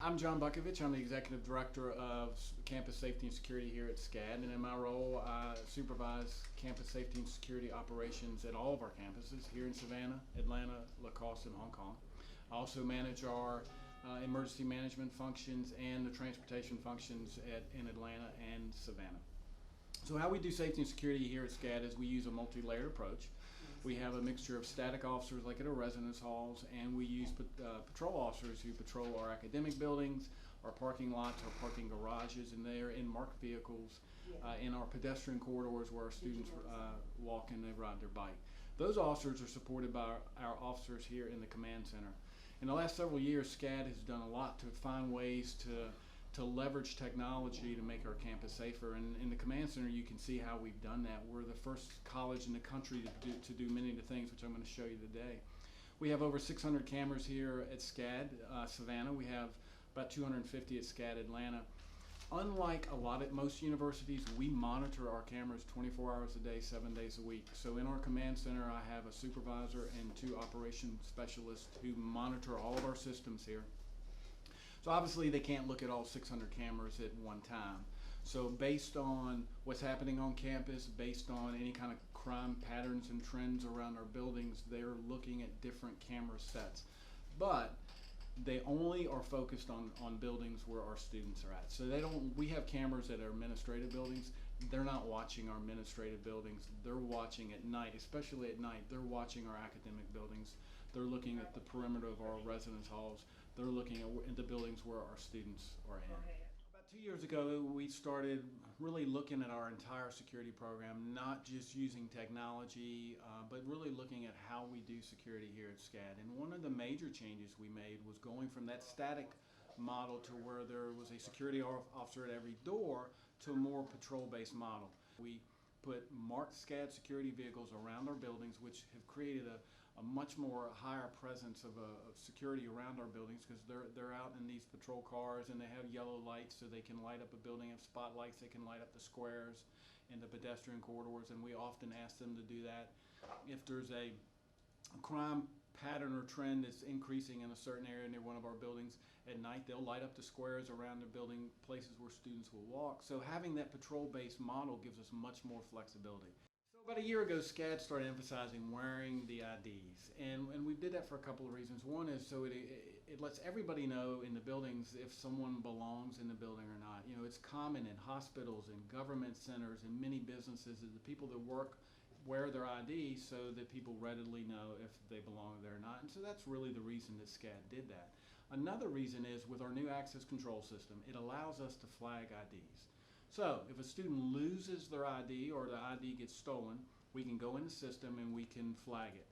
I'm John Bukovich. I'm the Executive Director of Campus Safety and Security here at SCAD, and in my role, I supervise campus safety and security operations at all of our campuses here in Savannah, Atlanta, Lacoste, and Hong Kong. I also manage our emergency management functions and the transportation functions in Atlanta and Savannah. So how we do safety and security here at SCAD is we use a multi-layered approach. We have a mixture of static officers like at our residence halls, and we use patrol officers who patrol our academic buildings, our parking lots, our parking garages, and they're in marked vehicles in our pedestrian corridors where our students walk and they ride their bike. Those officers are supported by our officers here in the command center. In the last several years, SCAD has done a lot to find ways to leverage technology to make our campus safer. And in the command center, you can see how we've done that. We're the first college in the country to do many of the things which I'm going to show you today. We have over 600 cameras here at SCAD Savannah. We have about 250 at SCAD Atlanta. Unlike most universities, we monitor our cameras 24 hours a day, 7 days a week. So in our command center, I have a supervisor and 2 operations specialists who monitor all of our systems here. So obviously they can't look at all 600 cameras at one time. So based on what's happening on campus, based on any kind of crime patterns and trends around our buildings, they're looking at different camera sets. But they only are focused on buildings where our students are at. So we have cameras at our administrative buildings. They're not watching our administrative buildings. They're watching at night, especially at night. They're watching our academic buildings. They're looking at the perimeter of our residence halls. They're looking at the buildings where our students are in. About 2 years ago, we started really looking at our entire security program, not just using technology, but really looking at how we do security here at SCAD. And one of the major changes we made was going from that static model to where there was a security officer at every door to a more patrol-based model. We put marked SCAD security vehicles around our buildings, which have created a much more higher presence of security around our buildings, because they're out in these patrol cars and they have yellow lights so they can light up a building, have spotlights, they can light up the squares and the pedestrian corridors, and we often ask them to do that. If there's a crime pattern or trend that's increasing in a certain area near one of our buildings, at night they'll light up the squares around the building, places where students will walk. So having that patrol-based model gives us much more flexibility. About a year ago, SCAD started emphasizing wearing the IDs, and we did that for a couple of reasons. One is so it lets everybody know in the buildings if someone belongs in the building or not. You know, it's common in hospitals and government centers and many businesses that the people that work wear their ID so that people readily know if they belong there or not. And so that's really the reason that SCAD did that. Another reason is with our new access control system, it allows us to flag IDs. So if a student loses their ID or the ID gets stolen, we can go in the system and we can flag it.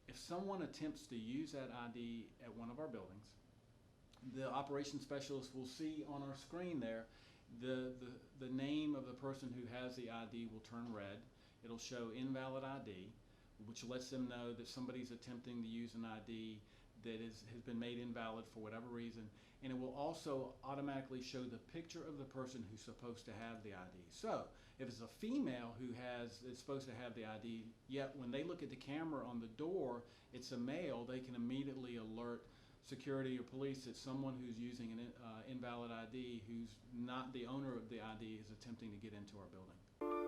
If someone attempts to use that ID at one of our buildings, the operations specialist will see on our screen there the name of the person who has the ID will turn red. It'll show invalid ID, which lets them know that somebody's attempting to use an ID that has been made invalid for whatever reason, and it will also automatically show the picture of the person who's supposed to have the ID. So if it's a female who is supposed to have the ID, yet when they look at the camera on the door, it's a male, they can immediately alert security or police that someone who's using an invalid ID, who's not the owner of the ID, is attempting to get into our building.